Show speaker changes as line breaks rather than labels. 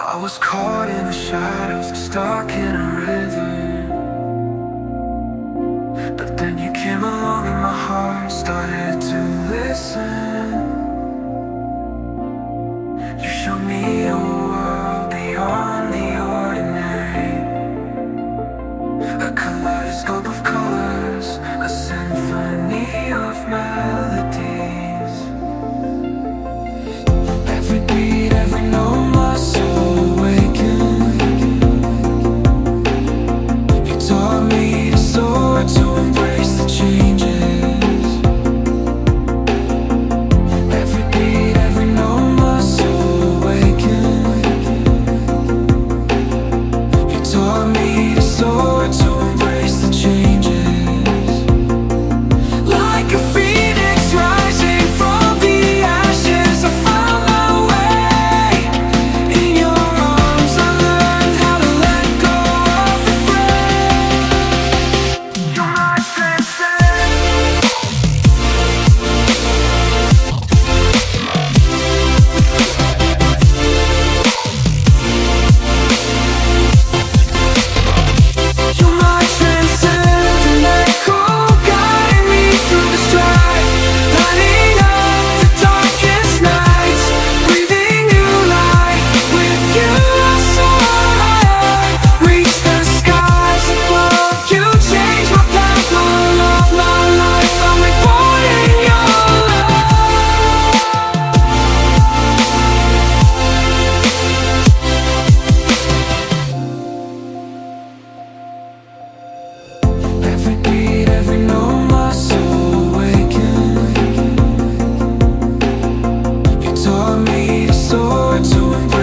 I was caught in the shadows, stuck in a rhythm. But then you came along and my heart started to listen. You showed me a world beyond the ordinary, a kaleidoscope of colors, a symphony of melodies. Every beat, every note, my soul awakened. You taught me to soar, to embrace the changes. Every beat, every note, my soul awakened. You taught me to soar, to embrace the changes. Like a phoenix rising from the ashes, I found my way. In your arms I learned how to let go of the frame. You're my transcendence. You're my transcendent echo, guiding me through the strife, lighting up the darkest nights, breathing new life. With you I soar higher, reach the skies above. You change my path, my love, my life. I'm reborn in your love. Every beat, every note, my soul awakened. You taught me to soar, to embrace